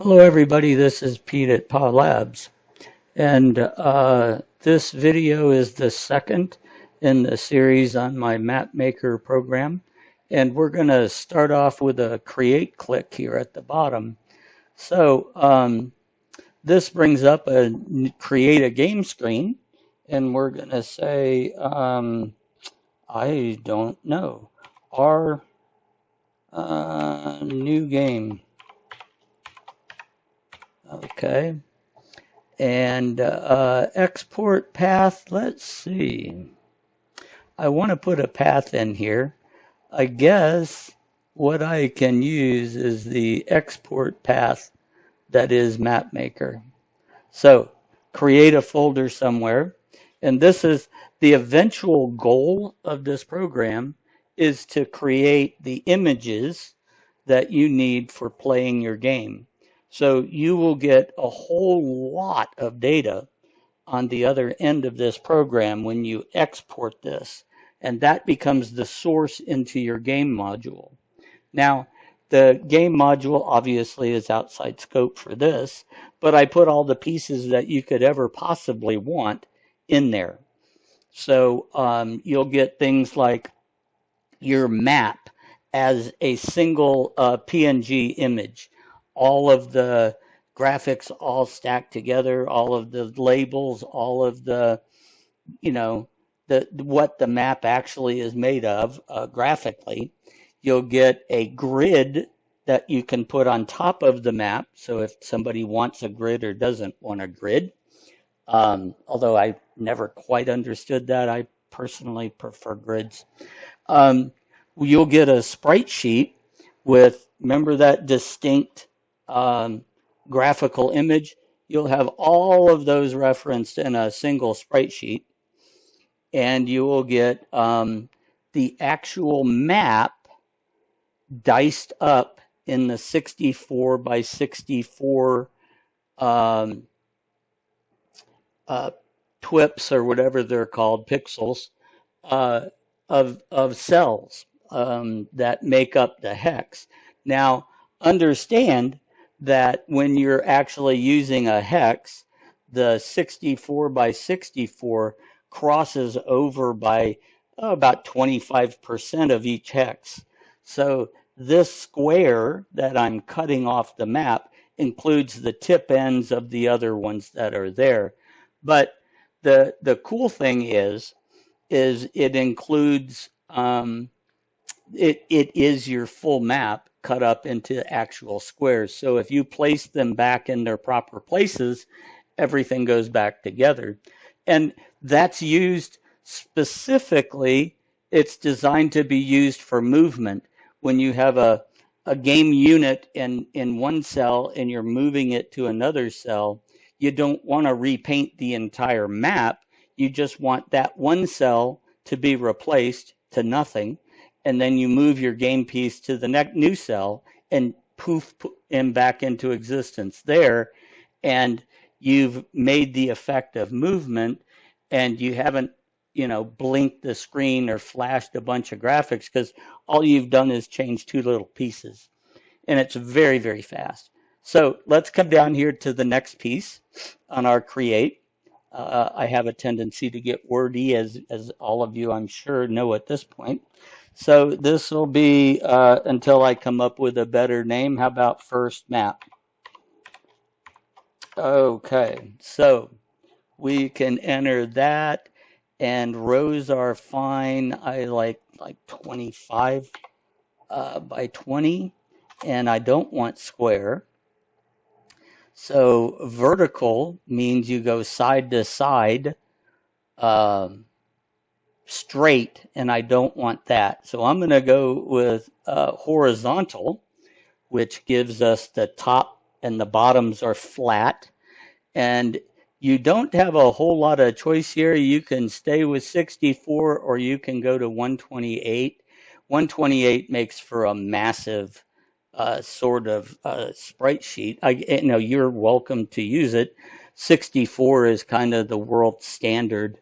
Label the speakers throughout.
Speaker 1: Hello everybody, this is Pete at PA Labs, and this video is the second in the series on my MapMaker program, and we're going to start off with a create click here at the bottom. So this brings up a create a game screen, and we're going to say, I don't know, our new game. Okay. And export path, let's see. I want to put a path in here. I guess what I can use is the export path that is MapMaker. So create a folder somewhere. And this is the eventual goal of this program is to create the images that you need for playing your game. So you will get a whole lot of data on the other end of this program when you export this, and that becomes the source into your game module. Now, the game module obviously is outside scope for this, but I put all the pieces that you could ever possibly want in there. So you'll get things like your map as a single PNG image. All of the graphics all stacked together, all of the labels, all of the, you know, what the map actually is made of graphically. You'll get a grid that you can put on top of the map. So if somebody wants a grid or doesn't want a grid, although I never quite understood that, I personally prefer grids. You'll get a sprite sheet with, remember that distinct graphical image? You'll have all of those referenced in a single sprite sheet, and you will get the actual map diced up in the 64 by 64 um, twips or whatever they're called, pixels, uh, of cells that make up the hex. Now, understand that when you're actually using a hex, the 64 by 64 crosses over by about 25% of each hex. So this square that I'm cutting off the map includes the tip ends of the other ones that are there. But the cool thing is it includes it is your full map cut up into actual squares. So if you place them back in their proper places, everything goes back together. And that's used specifically, it's designed to be used for movement. When you have a game unit in one cell and you're moving it to another cell, you don't want to repaint the entire map. You just want that one cell to be replaced to nothing, and then you move your game piece to the next new cell and poof him back into existence there, and you've made the effect of movement, and you haven't blinked the screen or flashed a bunch of graphics, because all you've done is change two little pieces, and it's very, very fast. So let's come down here to the next piece on our create. I have a tendency to get wordy, as all of you I'm sure know at this point. So this will be until I come up with a better name. How about first map? Okay, so we can enter that, and rows are fine. I like 25 by 20, and I don't want square. So vertical means you go side to side, straight, and I don't want that. So I'm going to go with horizontal, which gives us the top and the bottoms are flat. And you don't have a whole lot of choice here. You can stay with 64 or you can go to 128. 128 makes for a massive sort of sprite sheet. You're welcome to use it. 64 is kind of the world standard.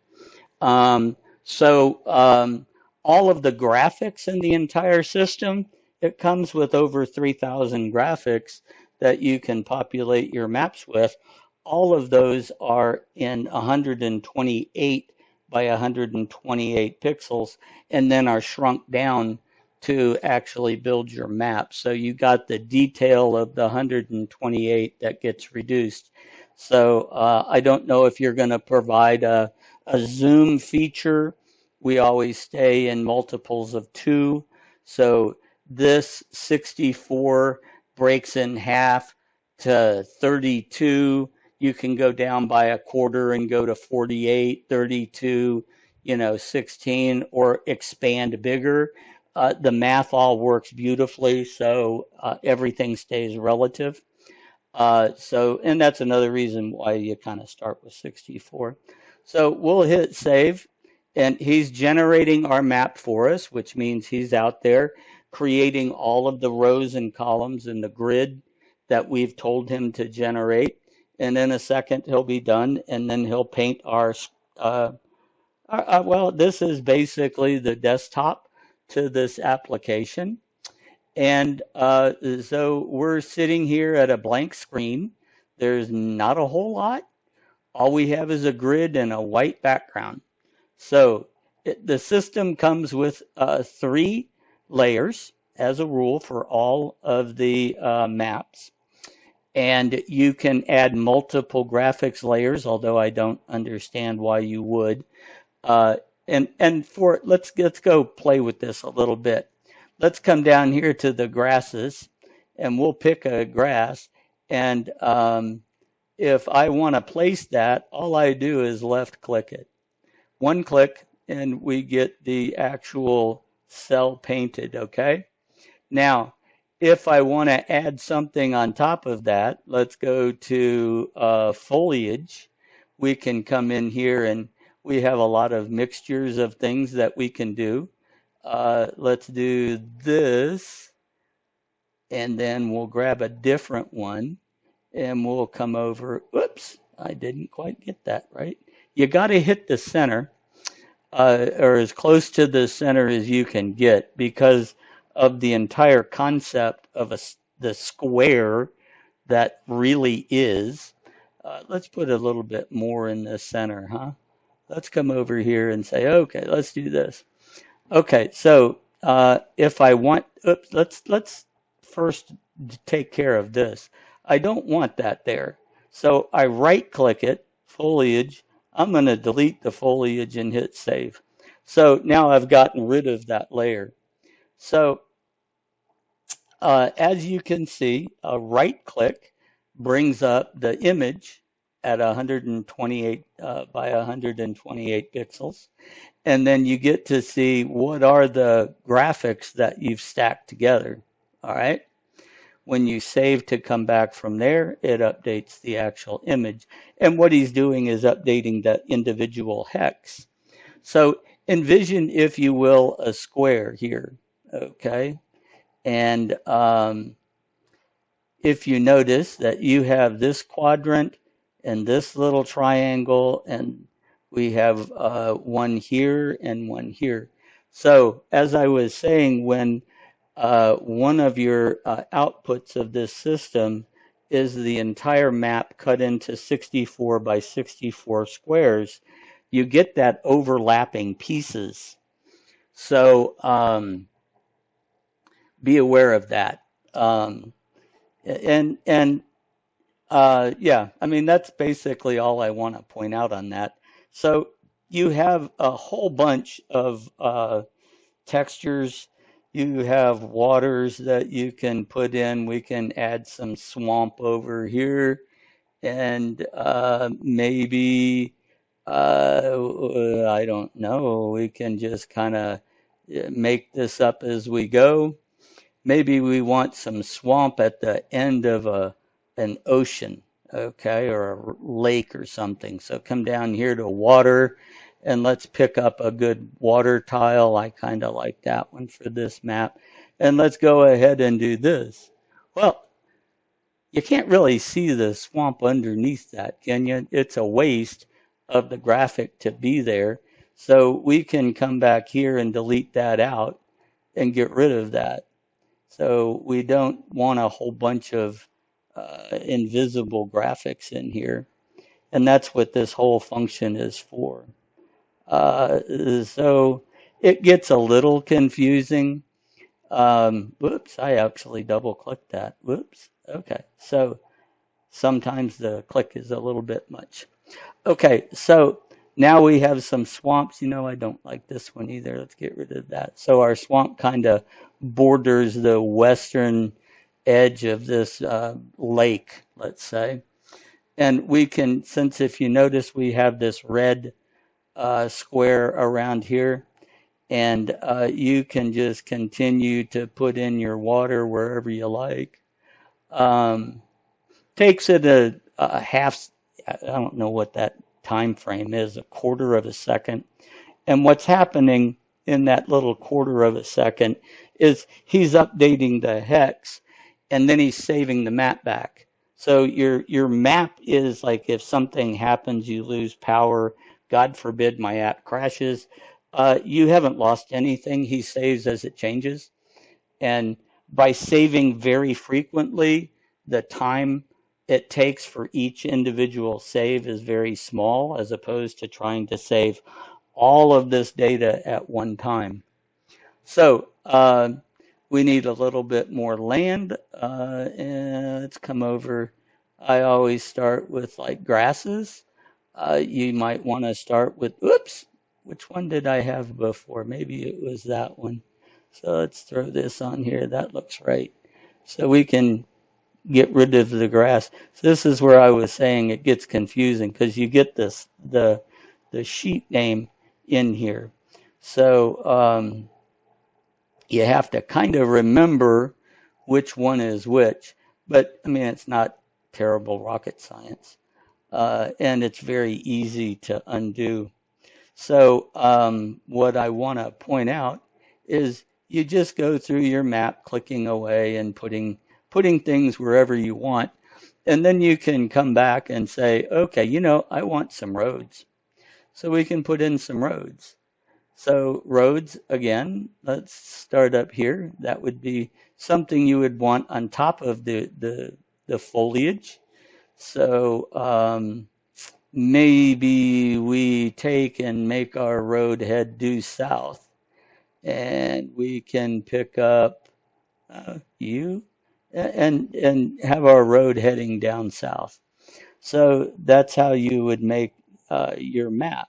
Speaker 1: So all of the graphics in the entire system, it comes with over 3,000 graphics. that you can populate your maps with, all of those are in 128 by 128 pixels and then are shrunk down to actually build your map. So you got the detail of the 128 that gets reduced. So I don't know if you're going to provide a zoom feature. We always stay in multiples of 2. So this 64 breaks in half to 32. You can go down by a quarter and go to 48, 32, 16, or expand bigger. The math all works beautifully, so everything stays relative. And that's another reason why you kind of start with 64. So we'll hit save, and he's generating our map for us, which means he's out there creating all of the rows and columns in the grid that we've told him to generate. And in a second, he'll be done, and then he'll paint well, this is basically the desktop to this application. And so we're sitting here at a blank screen. There's not a whole lot. All we have is a grid and a white background. So the system comes with 3 layers as a rule for all of the maps. And you can add multiple graphics layers, although I don't understand why you would. Let's go play with this a little bit. Let's come down here to the grasses, and we'll pick a grass. And if I want to place that, all I do is left click it. One click, and we get the actual cell painted, okay? Now, if I want to add something on top of that, let's go to foliage. We can come in here, and we have a lot of mixtures of things that we can do. Let's do this, and then we'll grab a different one, and we'll come over. Oops, I didn't quite get that right. You got to hit the center, or as close to the center as you can get, because of the entire concept of the square that really is. Let's put a little bit more in the center, huh? Let's come over here and say, okay, let's do this. Okay, so if I want, let's first take care of this. I don't want that there. So I right click it, foliage. I'm going to delete the foliage and hit save. So now I've gotten rid of that layer. So as you can see, a right click brings up the image at 128 by 128 pixels. And then you get to see what are the graphics that you've stacked together. All right. When you save to come back from there, it updates the actual image. And what he's doing is updating the individual hex. So envision, if you will, a square here. Okay. And if you notice that you have this quadrant and this little triangle, and we have one here and one here. So as I was saying, when one of your outputs of this system is the entire map cut into 64 by 64 squares, you get that overlapping pieces. So be aware of that. Yeah, I mean, that's basically all I want to point out on that. So you have a whole bunch of textures. You have waters that you can put in. We can add some swamp over here, and maybe, I don't know, we can just kind of make this up as we go. Maybe we want some swamp at the end of an ocean, okay, or a lake or something. So come down here to water, and let's pick up a good water tile. I kind of like that one for this map. And let's go ahead and do this. Well, you can't really see the swamp underneath that, can you? It's a waste of the graphic to be there. So we can come back here and delete that out and get rid of that. So we don't want a whole bunch of invisible graphics in here. And that's what this whole function is for. So it gets a little confusing. Whoops, I actually double clicked that. Whoops. Okay, so sometimes the click is a little bit much. Okay, so now we have some swamps. You know, I don't like this one either. Let's get rid of that. So our swamp kind of borders the western edge of this lake, let's say. And we can, since if you notice, we have this red square around here, and you can just continue to put in your water wherever you like. Takes it a half, I don't know what that time frame is, a quarter of a second. And what's happening in that little quarter of a second is he's updating the hex, and then he's saving the map back. So your map is like if something happens, you lose power, God forbid my app crashes, you haven't lost anything. He saves as it changes. And by saving very frequently, the time it takes for each individual save is very small, as opposed to trying to save all of this data at one time. So we need a little bit more land. And let's come over. I always start with like grasses. You might want to start with, oops, which one did I have before? Maybe it was that one. So let's throw this on here. That looks right. So we can get rid of the grass. So this is where I was saying it gets confusing because you get this the sheet name in here. So you have to kind of remember which one is which. But I mean, it's not terrible rocket science. And it's very easy to undo. So what I want to point out is you just go through your map, clicking away and putting things wherever you want. And then you can come back and say, okay, you know, I want some roads. So we can put in some roads. So roads, again, let's start up here. That would be something you would want on top of the foliage. So maybe we take and make our road head due south, and we can pick up you and have our road heading down south. So that's how you would make your map.